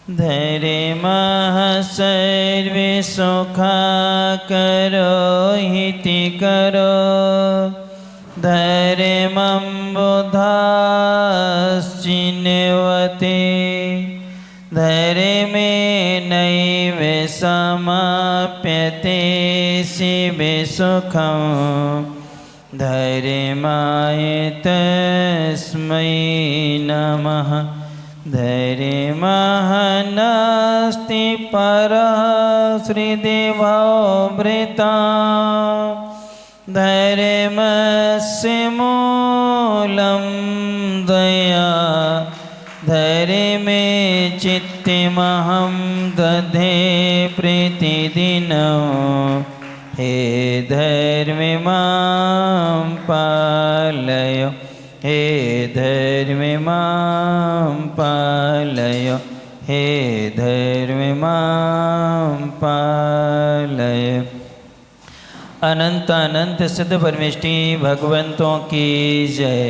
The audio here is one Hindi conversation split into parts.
धैर्यमः सर्वे सुखाकरो हिति करो धैर्यमं बुधाश्चिन्वते धैर्यमेनैव समाप्यते शिवे सुखं धैर्यमाय तस्मै नमः। धैर्यमः नास्ति परः श्रीदेवोऽमृता धैर्यमस्य मूलं दया धैर्यमे चित्तमहं दधे प्रतिदिनं हे धैर्य मां पालय हे धैर्य मां पालय हे धैर्य मां पालय। अनंत अनंत सिद्ध परमेष्टि भगवंतों की जय।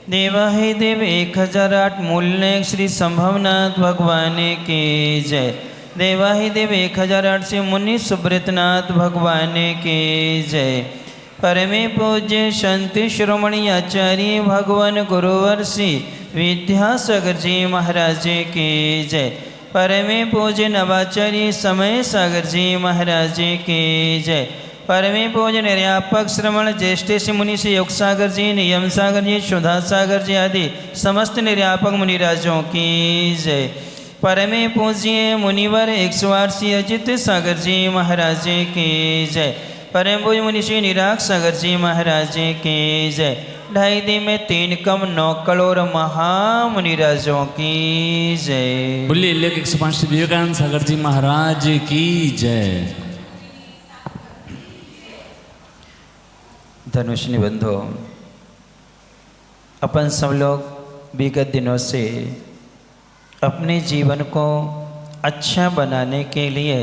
देवाहि देव 1008 मूल्य श्री संभवनाथ भगवान की जय। देवाहि देव 1008 से मुनि सुब्रतनाथ भगवान की जय। परमे पूज्य संत शिरोमणि आचार्य भगवान गुरुवर्षि विद्यासागर जी महाराज की जय। परमे पूज्य नवाचार्य समय सागर जी महाराज की जय। परमे पूज्य निर्यापक श्रवण ज्येष्ठ से मुनि से योग सागर जी नियम सागर जी सुधा सागर जी आदि समस्त निर्यापक मुनिराजों की जय। परमे पूज्य मुनिवर 108 अजित सागर जी महाराज की जय। परम पूज्य मुनि श्री निराग सागर जी महाराज की जय। 2.5 दिन में 3 कम 9 करोड़ महामुनिराजों की जय। बोलिए 105 विवेकानंद सागर जी महाराज की जय। धनुषनी बंधु, अपन सब लोग विगत दिनों से अपने जीवन को अच्छा बनाने के लिए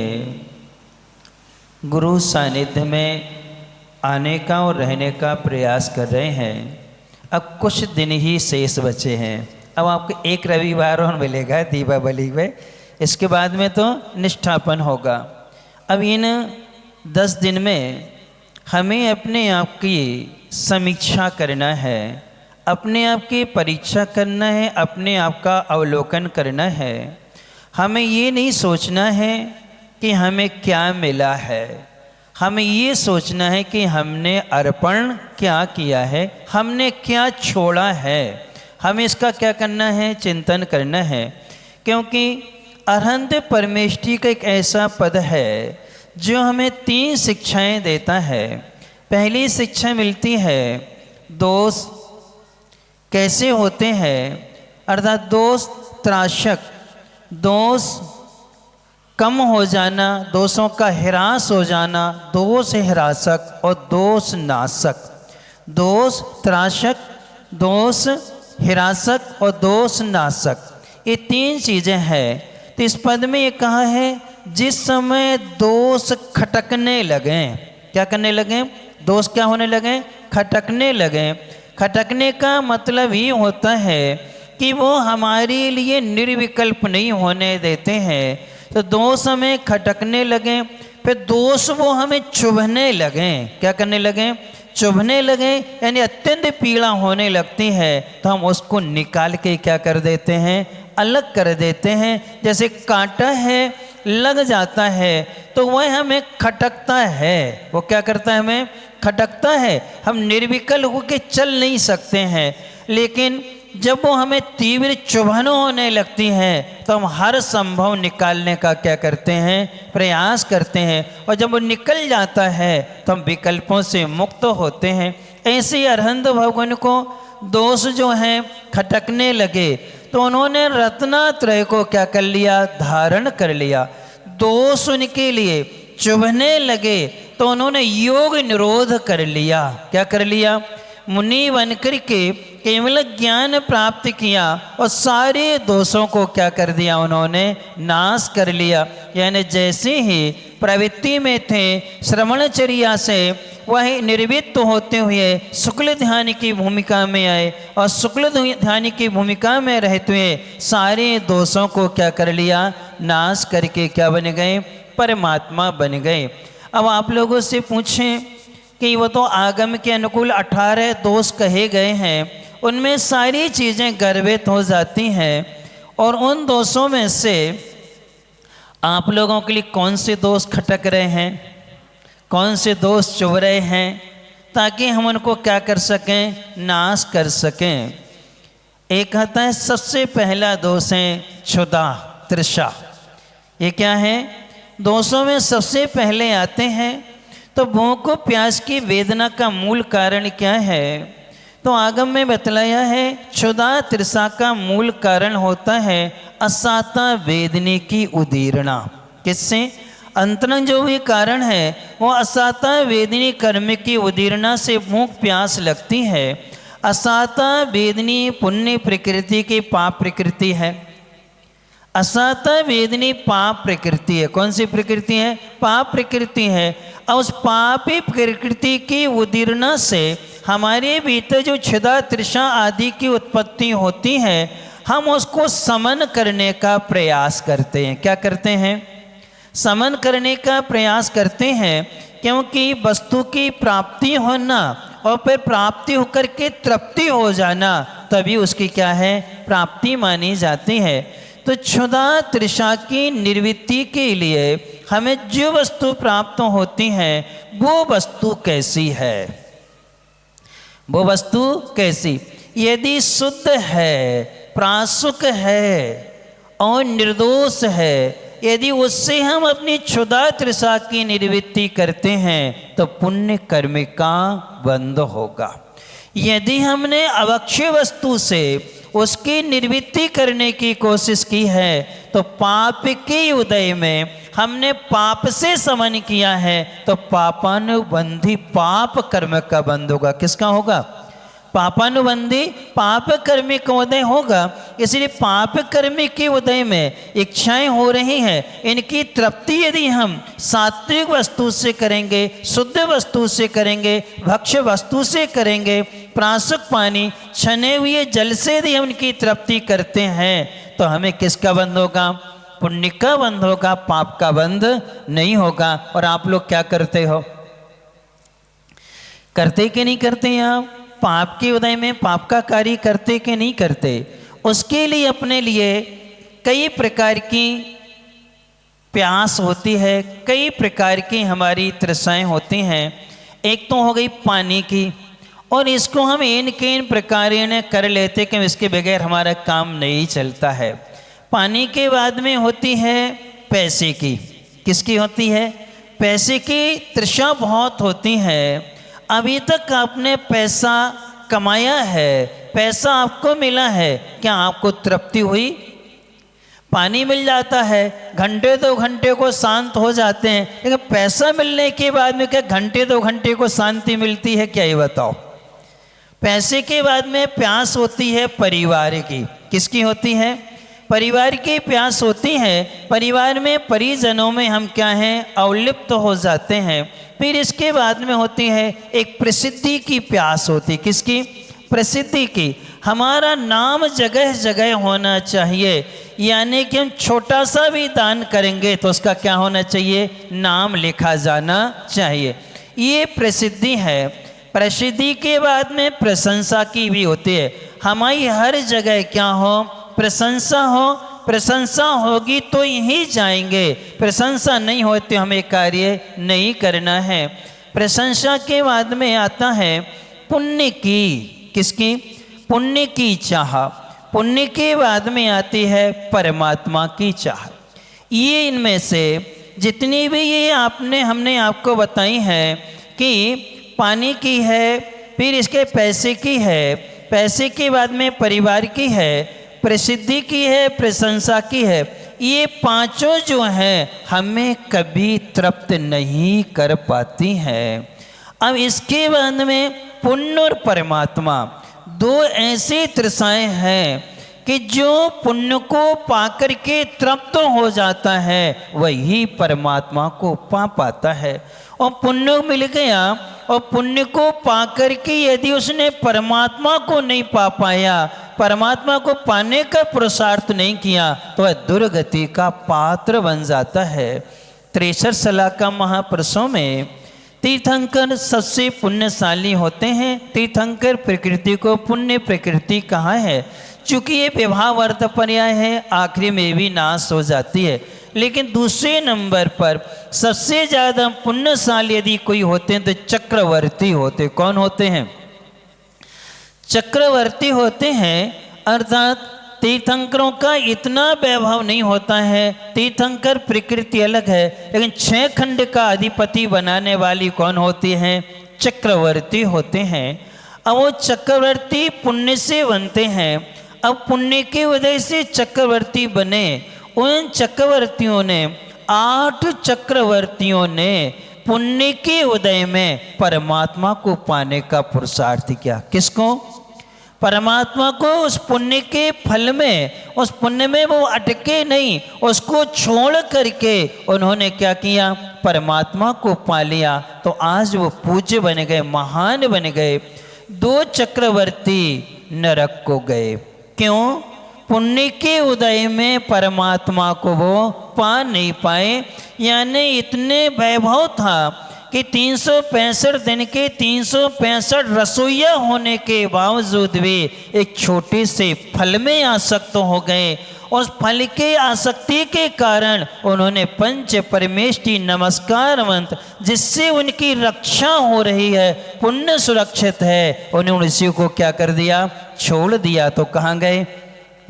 गुरु सानिध्य में आने का और रहने का प्रयास कर रहे हैं। अब कुछ दिन ही शेष बचे हैं। अब आपको एक रविवार और मिलेगा दीपावली में, इसके बाद में तो निष्ठापन होगा। अब इन 10 दिन में हमें अपने आप की समीक्षा करना है, अपने आप की परीक्षा करना है, अपने आप का अवलोकन करना है। हमें ये नहीं सोचना है कि हमें क्या मिला है, हमें ये सोचना है कि हमने अर्पण क्या किया है, हमने क्या छोड़ा है। हमें इसका क्या करना है, चिंतन करना है। क्योंकि अरहंत परमेष्टि का एक ऐसा पद है जो हमें 3 शिक्षाएं देता है। पहली शिक्षा मिलती है दोष कैसे होते हैं, अर्थात दोष त्राशक, दोष कम हो जाना, दोषों का ह्रास हो जाना, दोष ह्रासक और दोष नाशक। दोष त्राशक, दोष ह्रासक और दोष नाशक, ये 3 चीज़ें हैं। तो इस पद में ये कहा है जिस समय दोष खटकने लगें, क्या करने लगें, दोष क्या होने लगें, खटकने लगें। खटकने का मतलब ही होता है कि वो हमारे लिए निर्विकल्प नहीं होने देते हैं। तो दोष हमें खटकने लगें, फिर दोष वो हमें चुभने लगें, क्या करने लगें, चुभने लगें, यानी अत्यंत पीड़ा होने लगती है। तो हम उसको निकाल के क्या कर देते हैं, अलग कर देते हैं। जैसे कांटा है लग जाता है तो वह हमें खटकता है, वो क्या करता है, हमें खटकता है। हम निर्विकल्प होकर चल नहीं सकते हैं। लेकिन जब वो हमें तीव्र चुभन होने लगती है तो हम हर संभव निकालने का क्या करते हैं, प्रयास करते हैं। और जब वो निकल जाता है तो हम विकल्पों से मुक्त होते हैं। ऐसे ही अरहंत भगवान को दोष जो हैं खटकने लगे तो उन्होंने रत्नात्रय को क्या कर लिया, धारण कर लिया। दोष उनके लिए चुभने लगे तो उन्होंने योग निरोध कर लिया, क्या कर लिया, मुनि बनकर के केवल ज्ञान प्राप्त किया और सारे दोषों को क्या कर दिया, उन्होंने नाश कर लिया। यानी जैसे ही प्रवृत्ति में थे श्रवणचर्या से वह निर्वृत्त होते हुए शुक्ल ध्यान की भूमिका में आए और शुक्ल ध्यान की भूमिका में रहते हुए सारे दोषों को क्या कर लिया, नाश करके क्या बन गए? परमात्मा बन गए। अब आप लोगों से पूछें कि वो तो आगम के अनुकूल 18 दोष कहे गए हैं, उनमें सारी चीज़ें गर्भित हो जाती हैं, और उन दोषों में से आप लोगों के लिए कौन से दोष खटक रहे हैं, कौन से दोष चुभ रहे हैं, ताकि हम उनको क्या कर सकें? नाश कर सकें। एक आता है, सबसे पहला दोष है क्षुधा, तृषा। ये क्या है? दोषों में सबसे पहले आते हैं। तो भूख को प्यास की वेदना का मूल कारण क्या है? तो आगम में बतलाया है, क्षुधा तृषा का मूल कारण होता है असाता वेदनी की उदीरणा। किससे? अंतरंग जो भी कारण है वो असाता वेदनी कर्म की उदीरणा से भूख प्यास लगती है। असाता वेदनी पुण्य प्रकृति की पाप प्रकृति है। असाता वेदनी पाप प्रकृति है। कौन सी प्रकृति है? पाप प्रकृति है। और उस पापी प्रकृति की उदीरणा से हमारे भीतर जो क्षुधा तृषा आदि की उत्पत्ति होती है, हम उसको समन करने का प्रयास करते हैं। क्या करते हैं? समन करने का प्रयास करते हैं, क्योंकि वस्तु की प्राप्ति होना और फिर प्राप्ति होकर के तृप्ति हो जाना, तभी उसकी क्या है? प्राप्ति मानी जाती है। तो क्षुधा तृषा की निवृत्ति के लिए हमें जो वस्तु प्राप्त होती है वो वस्तु कैसी है? वो वस्तु कैसी? यदि शुद्ध है, प्रासुक है और निर्दोष है, यदि उससे हम अपनी क्षुधा तृषा की निवृत्ति करते हैं तो पुण्य कर्म का बंध होगा। यदि हमने अवक्षय वस्तु से उसकी निवृत्ति करने की कोशिश की है तो पाप के उदय में हमने पाप से समन किया है, तो पापानुबंधी पाप कर्म का बंध होगा। किसका होगा? पापानुबंधी पाप कर्मी का उदय होगा। इसलिए पाप कर्मी के उदय में इच्छाएं हो रही हैं, इनकी तृप्ति यदि हम सात्विक वस्तु से करेंगे, शुद्ध वस्तु से करेंगे, भक्ष्य वस्तु से करेंगे, प्रासुक पानी छने हुए जल से यदि हम इनकी तृप्ति करते हैं, तो हमें किसका बंध होगा? पुण्य का बंध होगा, पाप का बंध नहीं होगा। और आप लोग क्या करते हो? करते कि नहीं करते? आप पाप के उदय में पाप का कार्य करते कि नहीं करते? उसके लिए अपने लिए कई प्रकार की प्यास होती है, कई प्रकार की हमारी तृषाएं होती हैं। एक तो हो गई पानी की, और इसको हम इन प्रकार कर लेते कि इसके बगैर हमारा काम नहीं चलता है। पानी के बाद में होती है पैसे की। किसकी होती है? पैसे की तृषा बहुत होती है। अभी तक आपने पैसा कमाया है, पैसा आपको मिला है, क्या आपको तृप्ति हुई? पानी मिल जाता है, घंटे 2 घंटे को शांत हो जाते हैं, लेकिन पैसा मिलने के बाद में क्या घंटे 2 घंटे को शांति मिलती है? क्या ये बताओ। पैसे के बाद में प्यास होती है परिवार की। किसकी होती है? परिवार की प्यास होती है। परिवार में परिजनों में हम क्या हैं? अवलिप्त हो जाते हैं। फिर इसके बाद में होती है एक प्रसिद्धि की प्यास होती। किसकी? प्रसिद्धि की। हमारा नाम जगह जगह होना चाहिए, यानी कि हम छोटा सा भी दान करेंगे तो उसका क्या होना चाहिए? नाम लिखा जाना चाहिए। ये प्रसिद्धि है। प्रसिद्धि के बाद में प्रशंसा की भी होती है। हमारी हर जगह क्या हो? प्रशंसा हो। प्रशंसा होगी तो यहीं जाएंगे, प्रशंसा नहीं हो तो हमें कार्य नहीं करना है। प्रशंसा के बाद में आता है पुण्य की। किसकी? पुण्य की चाह। पुण्य के बाद में आती है परमात्मा की चाह। ये इनमें से जितनी भी ये हमने आपको बताई है कि पानी की है, फिर इसके पैसे की है, पैसे के बाद में परिवार की है, प्रसिद्धि की है, प्रशंसा की है, ये पांचों जो हैं हमें कभी तृप्त नहीं कर पाती हैं। अब इसके बाद में पुण्य और परमात्मा, 2 ऐसी तृषाएं हैं कि जो पुण्य को पाकर के तृप्त हो जाता है वही परमात्मा को पा पाता है। और पुण्य मिल गया और पुण्य को पाकर के यदि उसने परमात्मा को नहीं पा पाया, परमात्मा को पाने का पुरुषार्थ नहीं किया तो वह दुर्गति का पात्र बन जाता है। 63 सलाह का महापुरुषों में तीर्थंकर सबसे पुण्यशाली होते हैं। तीर्थंकर प्रकृति को पुण्य प्रकृति कहा है, चूँकि ये विभावर्त पर्याय है, आखिरी में भी नाश हो जाती है। लेकिन दूसरे नंबर पर सबसे ज़्यादा पुण्यशाली यदि कोई होते हैं तो चक्रवर्ती होते। कौन होते हैं? चक्रवर्ती होते हैं। अर्थात तीर्थंकरों का इतना वैभव नहीं होता है, तीर्थंकर प्रकृति अलग है, लेकिन 6 खंड का अधिपति बनाने वाली कौन होती हैं? चक्रवर्ती होते हैं। अब वो चक्रवर्ती पुण्य से बनते हैं। अब पुण्य के वजह से चक्रवर्ती बने। उन चक्रवर्तियों ने 8 चक्रवर्तियों ने पुण्य के उदय में परमात्मा को पाने का पुरुषार्थ किया। किसको? परमात्मा को। उस पुण्य के फल में, उस पुण्य में वो अटके नहीं, उसको छोड़ करके उन्होंने क्या किया? परमात्मा को पा लिया। तो आज वो पूज्य बन गए, महान बन गए। 2 चक्रवर्ती नरक को गए। क्यों? पुण्य के उदय में परमात्मा को वो पा नहीं पाए। यानी इतने वैभव था कि 365 दिन के 365 रसोइया होने के बावजूद भी एक छोटे से फल में आसक्त हो गए। उस फल के आसक्ति के कारण उन्होंने पंच परमेष्टि नमस्कार मंत्र, जिससे उनकी रक्षा हो रही है, पुण्य सुरक्षित है, उन्होंने उसी को क्या कर दिया? छोड़ दिया। तो कहाँ गए?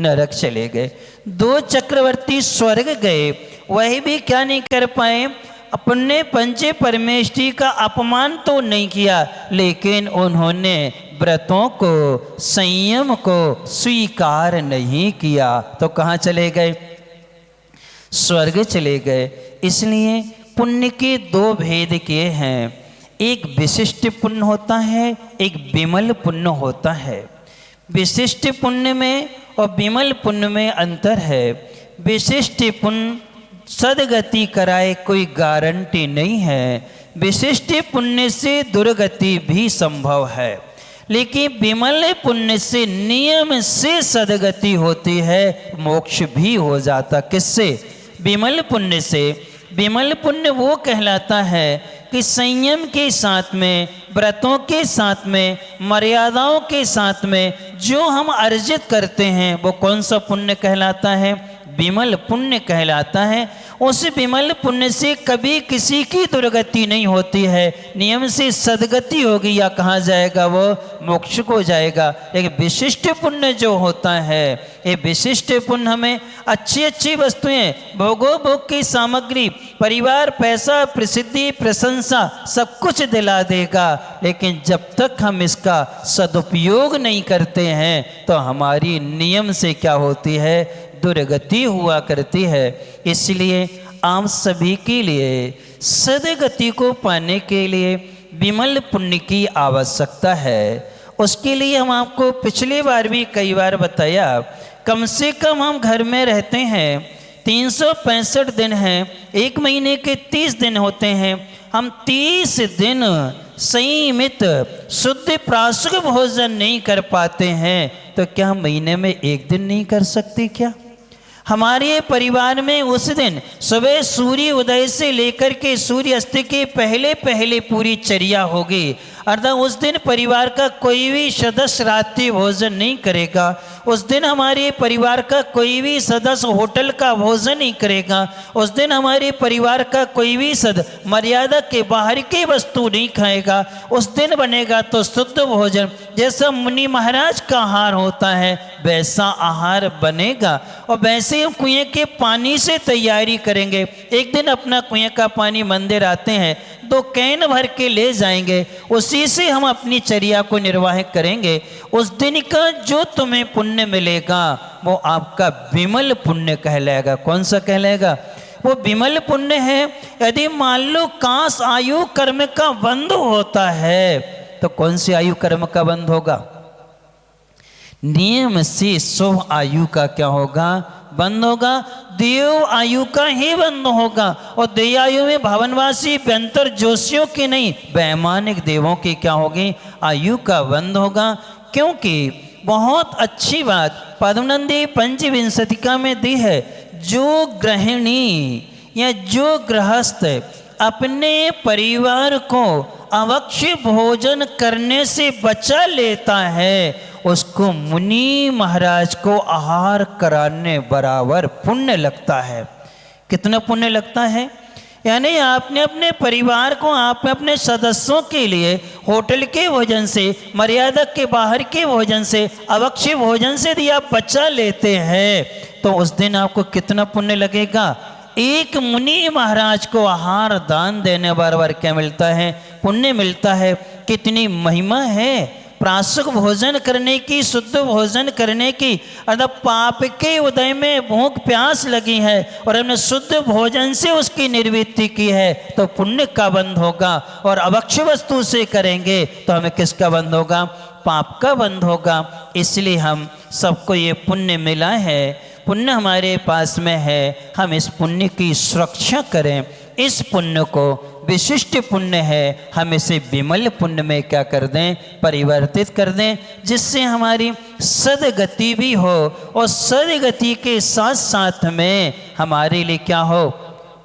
नरक चले गए। 2 चक्रवर्ती स्वर्ग गए, वही भी क्या नहीं कर पाए? अपने पंच परमेष्टि का अपमान तो नहीं किया, लेकिन उन्होंने व्रतों को, संयम को स्वीकार नहीं किया। तो कहाँ चले गए? स्वर्ग चले गए। इसलिए पुण्य के 2 भेद किए हैं। एक विशिष्ट पुण्य होता है, एक विमल पुण्य होता है। विशिष्ट पुण्य में और विमल पुण्य में अंतर है। विशिष्ट पुण्य सदगति कराए कोई गारंटी नहीं है। विशिष्ट पुण्य से दुर्गति भी संभव है, लेकिन विमल पुण्य से नियम से सदगति होती है, मोक्ष भी हो जाता। किससे? विमल पुण्य से। विमल पुण्य वो कहलाता है कि संयम के साथ में, व्रतों के साथ में, मर्यादाओं के साथ में जो हम अर्जित करते हैं वो कौन सा पुण्य कहलाता है? विमल पुण्य कहलाता है। उस विमल पुण्य से कभी किसी की दुर्गति नहीं होती है, नियम से सदगति होगी या कहाँ जाएगा? वो मोक्ष को जाएगा। लेकिन विशिष्ट पुण्य जो होता है, ये विशिष्ट पुण्य हमें अच्छी अच्छी वस्तुएं, भोगो भोग की सामग्री, परिवार, पैसा, प्रसिद्धि, प्रशंसा सब कुछ दिला देगा, लेकिन जब तक हम इसका सदुपयोग नहीं करते हैं तो हमारी नियम से क्या होती है? दुर्गति हुआ करती है। इसलिए आप सभी के लिए सदगति को पाने के लिए विमल पुण्य की आवश्यकता है। उसके लिए हम आपको पिछली बार भी कई बार बताया, कम से कम हम घर में रहते हैं 365 दिन हैं, 1 महीने के 30 दिन होते हैं। हम 30 दिन संयमित शुद्ध प्राशुक भोजन नहीं कर पाते हैं, तो क्या हम महीने में 1 दिन नहीं कर सकते? क्या हमारे परिवार में उस दिन सुबह सूर्य उदय से लेकर के सूर्य अस्त के पहले पहले पूरी चर्या होगी? अर्थात उस दिन परिवार का कोई भी सदस्य रात्रि भोजन नहीं करेगा। उस दिन हमारे परिवार का कोई भी सदस्य होटल का भोजन नहीं करेगा। उस दिन हमारे परिवार का कोई भी सदस्य मर्यादा के बाहर की वस्तु नहीं खाएगा। उस दिन बनेगा तो शुद्ध भोजन, जैसा मुनि महाराज का आहार होता है वैसा आहार बनेगा। और वैसे हम कुएं के पानी से तैयारी करेंगे। एक दिन अपना कुएं का पानी मंदिर आते हैं, 2 कैन भर के ले जाएंगे, उसी से हम अपनी चर्या को निर्वाह करेंगे। उस दिन का जो तुम्हें पुण्य मिलेगा वो आपका विमल पुण्य कहलाएगा। कौन सा कहलाएगा? वो विमल पुण्य है। यदि मान लो काश आयु कर्म का बंध होता है तो कौन सी आयु कर्म का बंध होगा? नियम से शुभ आयु का क्या होगा? बंद होगा। देव आयु का ही बंद होगा। और देव आयु में भवनवासी व्यंतर जोशियों की नहीं, वैमानिक देवों की क्या होगी? आयु का बंद होगा। क्योंकि बहुत अच्छी बात पद्मनंदी पंचविंशतिका में दी है। जो गृहिणी या जो गृहस्थ अपने परिवार को अवक्ष्य भोजन करने से बचा लेता है, उसको मुनि महाराज को आहार कराने बराबर पुण्य लगता है। कितना पुण्य लगता है? यानी आपने अपने परिवार को, आपने अपने सदस्यों के लिए होटल के भोजन से, मर्यादा के बाहर के भोजन से, अवक्ष्य भोजन से यदि आप बचा लेते हैं तो उस दिन आपको कितना पुण्य लगेगा। एक मुनि महाराज को आहार दान देने बराबर क्या मिलता है? पुण्य मिलता है। कितनी महिमा है प्रासुक भोजन करने की, शुद्ध भोजन करने की। अर्थात पाप के उदय में भूख प्यास लगी है और हमने शुद्ध भोजन से उसकी निर्वृत्ति की है तो पुण्य का बंध होगा। और अवक्ष्य वस्तु से करेंगे तो हमें किसका बंध होगा? पाप का बंध होगा। इसलिए हम सबको ये पुण्य मिला है, पुण्य हमारे पास में है, हम इस पुण्य की सुरक्षा करें। इस पुण्य को विशिष्ट पुण्य है, हम इसे विमल पुण्य में क्या कर दें? परिवर्तित कर दें, जिससे हमारी सदगति भी हो और सदगति के साथ साथ में हमारे लिए क्या हो?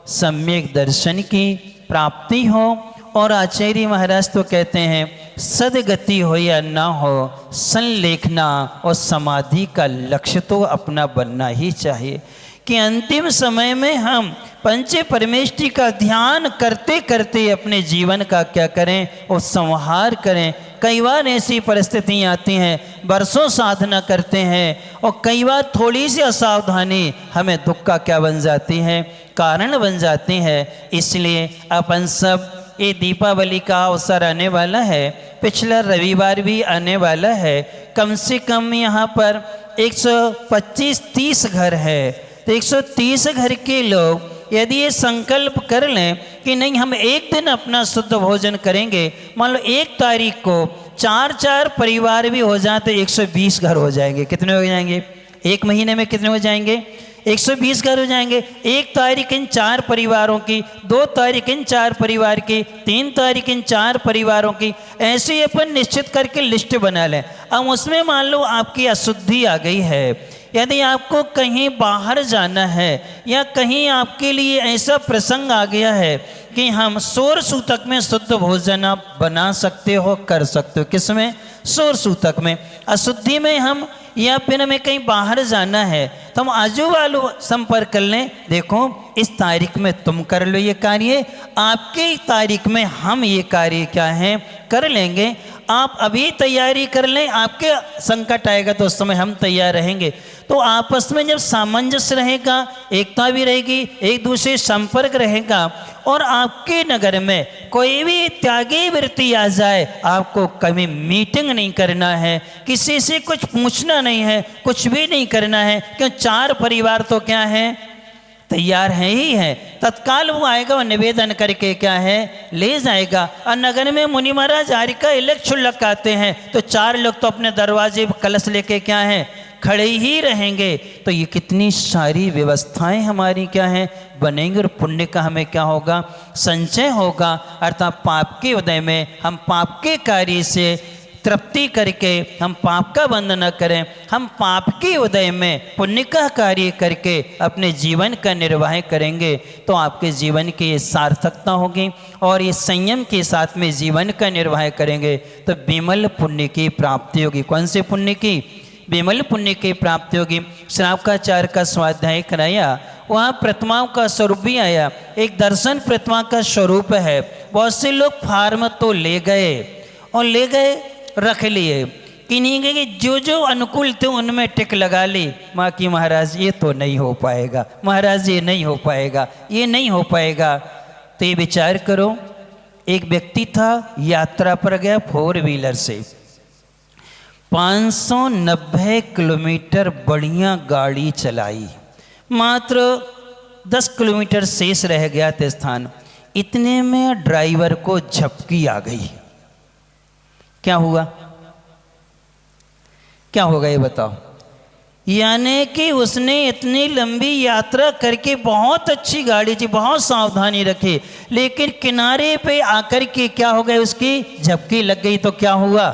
सम्यक दर्शन की प्राप्ति हो। और आचार्य महाराज तो कहते हैं सदगति हो या ना हो, संलेखना और समाधि का लक्ष्य तो अपना बनना ही चाहिए कि अंतिम समय में हम पंच परमेष्टि का ध्यान करते करते अपने जीवन का क्या करें? और संहार करें। कई बार ऐसी परिस्थितियाँ आती हैं, बरसों साधना करते हैं और कई बार थोड़ी सी असावधानी हमें दुख का क्या बन जाती है? कारण बन जाती है। इसलिए अपन सब, ये दीपावली का अवसर आने वाला है, पिछला रविवार भी आने वाला है, कम से कम यहाँ पर 125-30 घर है, तो 130 घर के लोग यदि ये संकल्प कर लें कि नहीं हम एक दिन अपना शुद्ध भोजन करेंगे, मान लो 1 तारीख को 4-4 परिवार भी हो जाए तो 120 घर हो जाएंगे। कितने हो जाएंगे? 1 महीने में कितने हो जाएंगे? 120 घर हो जाएंगे। 1 तारीख इन 4 परिवारों की, 2 तारीख इन 4 परिवार की, 3 तारीख इन 4 परिवारों की, ऐसे ही अपन निश्चित करके लिस्ट बना लें। अब उसमें मान लो आपकी अशुद्धि आ गई है, यदि आपको कहीं बाहर जाना है या कहीं आपके लिए ऐसा प्रसंग आ गया है कि हम सौर सूतक में शुद्ध भोजन आप बना सकते हो, कर सकते हो। किस में? सौर सूतक में। अशुद्धि में हम या फिर हमें कहीं बाहर जाना है तो हम आजू बाजू संपर्क कर लें, देखो इस तारीख में तुम कर लो ये कार्य, आपके तारीख में हम ये कार्य क्या है कर लेंगे। आप अभी तैयारी कर लें, आपके संकट आएगा तो उस समय हम तैयार रहेंगे। तो आपस में जब सामंजस्य रहेगा, एकता भी रहेगी, एक दूसरे संपर्क रहेगा और आपके नगर में कोई भी त्यागी वृत्ति आ जाए, आपको कभी मीटिंग नहीं करना है, किसी से कुछ पूछना नहीं है, कुछ भी नहीं करना है, क्यों 4 परिवार तो क्या है? तैयार है ही है। तत्काल वो आएगा और निवेदन करके क्या है ले जाएगा। और नगर में मुनि महाराज आर्य का इलक छुल्लक आते हैं तो 4 लोग तो अपने दरवाजे पर कलश लेके क्या है खड़े ही रहेंगे। तो ये कितनी सारी व्यवस्थाएं हमारी क्या है बनेंगी और पुण्य का हमें क्या होगा संचय होगा। अर्थात पाप के उदय में हम पाप के कार्य से तृप्ति करके हम पाप का बंध न करें, हम पाप के उदय में पुण्य का कार्य करके अपने जीवन का निर्वाह करेंगे तो आपके जीवन की ये सार्थकता होगी। और ये संयम के साथ में जीवन का निर्वाह करेंगे तो विमल पुण्य की प्राप्ति होगी। कौन से पुण्य की? विमल पुण्य की प्राप्ति होगी। श्रावकाचार्य का स्वाध्याय कराया, वहाँ प्रतिमाओं का स्वरूप भी आया। एक दर्शन प्रतिमा का स्वरूप है। बहुत से लोग फार्म तो ले गए और ले गए रख लिए, किन्हीं के जो जो अनुकूल थे उनमें टिक लगा ली। माँ की महाराज ये तो नहीं हो पाएगा, महाराज ये नहीं हो पाएगा, ये नहीं हो पाएगा। तो ये विचार करो, एक व्यक्ति था यात्रा पर गया 4 व्हीलर से, 590 किलोमीटर बढ़िया गाड़ी चलाई, मात्र 10 किलोमीटर शेष रह गया था स्थान। इतने में ड्राइवर को झपकी आ गई। क्या हुआ? क्या होगा ये बताओ? यानी कि उसने इतनी लंबी यात्रा करके बहुत अच्छी गाड़ी थी, बहुत सावधानी रखी, लेकिन किनारे पे आकर के क्या हो गया उसकी झपकी लग गई। तो क्या हुआ?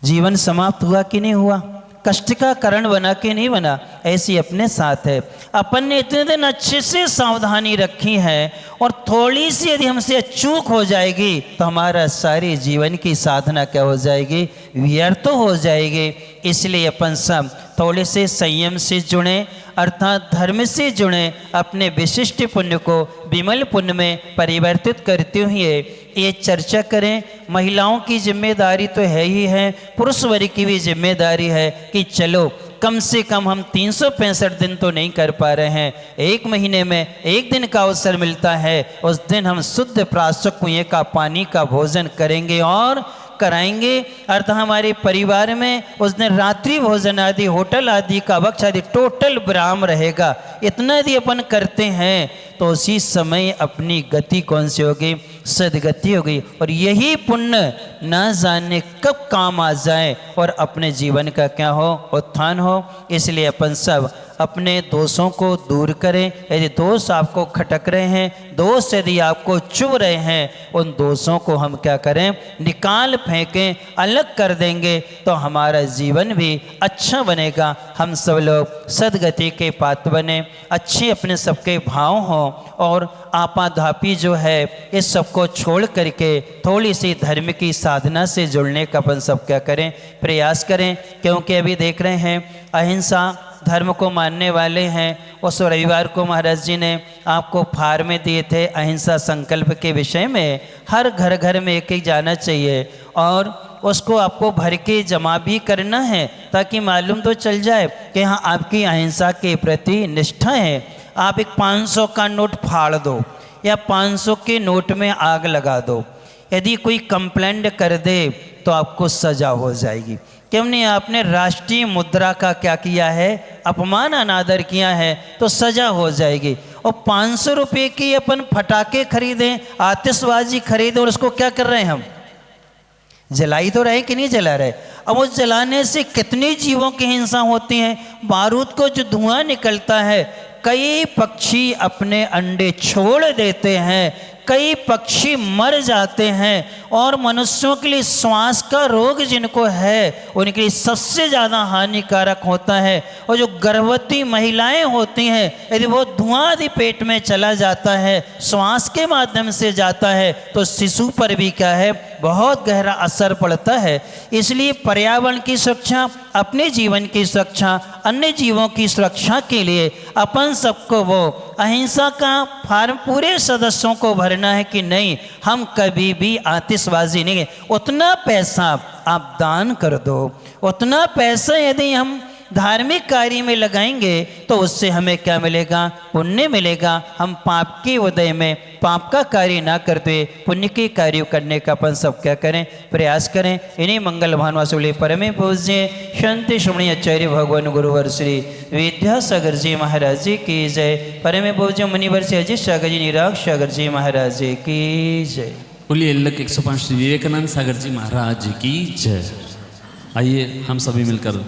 जीवन समाप्त हुआ कि नहीं हुआ, कष्ट का कारण बना कि नहीं बना, ऐसी अपने साथ है। अपन ने इतने दिन अच्छे से सावधानी रखी है और थोड़ी सी यदि हमसे चूक हो जाएगी तो हमारा सारी जीवन की साधना क्या हो जाएगी, व्यर्थ हो जाएगी। इसलिए अपन सब थोड़े से संयम से जुड़े, अर्थात धर्म से जुड़े, अपने विशिष्ट पुण्य को विमल पुण्य में परिवर्तित करते हुए ये चर्चा करें। महिलाओं की जिम्मेदारी तो है ही है, पुरुष वर्ग की भी जिम्मेदारी है कि चलो कम से कम हम 365 दिन तो नहीं कर पा रहे हैं, एक महीने में एक दिन का अवसर मिलता है, उस दिन हम शुद्ध प्राशक कुएं का पानी का भोजन करेंगे और कराएंगे। अर्थ हमारे परिवार में उस दिन रात्रि भोजन आदि, होटल आदि का वक्ष आदि टोटल विराम रहेगा। इतना यदि अपन करते हैं तो उसी समय अपनी गति कौन सी होगी, सदगति होगी। और यही पुण्य ना जाने कब काम आ जाए और अपने जीवन का क्या हो, उत्थान हो। इसलिए अपन सब अपने दोषों को दूर करें। यदि दोष आपको खटक रहे हैं, दोष यदि आपको चुभ रहे हैं, उन दोषों को हम क्या करें, निकाल फेंकें, अलग कर देंगे तो हमारा जीवन भी अच्छा बनेगा। हम सब लोग सदगति के पात्र बने, अच्छे अपने सबके भाव हों और आपाधापी जो है इस सबको छोड़ करके थोड़ी सी धर्म की साधना से जुड़ने का अपन सब क्या करें, प्रयास करें। क्योंकि अभी देख रहे हैं अहिंसा धर्म को मानने वाले हैं। उस रविवार को महाराज जी ने आपको फार्मे दिए थे अहिंसा संकल्प के विषय में। हर घर घर में एक एक जाना चाहिए और उसको आपको भर के जमा भी करना है ताकि मालूम तो चल जाए कि हाँ आपकी अहिंसा के प्रति निष्ठा है। आप एक 500 का नोट फाड़ दो या 500 के नोट में आग लगा दो, यदि कोई कंप्लेंट कर दे तो आपको सजा हो जाएगी। क्यों नहीं, आपने राष्ट्रीय मुद्रा का क्या किया है, अपमान अनादर किया है तो सजा हो जाएगी। और 500 रुपये की अपन फटाके खरीदें, आतिशबाजी खरीदें और उसको क्या कर रहे हैं, हम जलाई तो रहे कि नहीं जला रहे। अब उस जलाने से कितनी जीवों की हिंसा होती है। बारूद को जो धुआं निकलता है, कई पक्षी अपने अंडे छोड़ देते हैं, कई पक्षी मर जाते हैं और मनुष्यों के लिए श्वास का रोग जिनको है उनके लिए सबसे ज़्यादा हानिकारक होता है। और जो गर्भवती महिलाएं होती हैं, यदि वो धुआं यदि पेट में चला जाता है, श्वास के माध्यम से जाता है तो शिशु पर भी क्या है, बहुत गहरा असर पड़ता है। इसलिए पर्यावरण की सुरक्षा, अपने जीवन की सुरक्षा, अन्य जीवों की सुरक्षा के लिए अपन सबको वो अहिंसा का फार्म पूरे सदस्यों को भरना है कि नहीं, हम कभी भी आतिशबाजी नहीं। उतना पैसा आप दान कर दो, उतना पैसा यदि हम धार्मिक कार्य में लगाएंगे तो उससे हमें क्या मिलेगा, पुण्य मिलेगा। हम पाप के उदय में पाप का कार्य ना करते पुण्य के कार्य करने का अपन सब क्या करें, प्रयास करें। इन्हीं मंगल भानुवासुले परमे पूज्य शांति श्रमणी आचार्य भगवान गुरुवर श्री विद्यासागर जी महाराज जी की जय। परमे पूज्य मुनिवर से अजित सागर जी, निराग सागर जी महाराज जी की जय। बोलिए लक 105 श्री विवेकानंद सागर जी महाराज की जय। आइए हम सभी मिलकर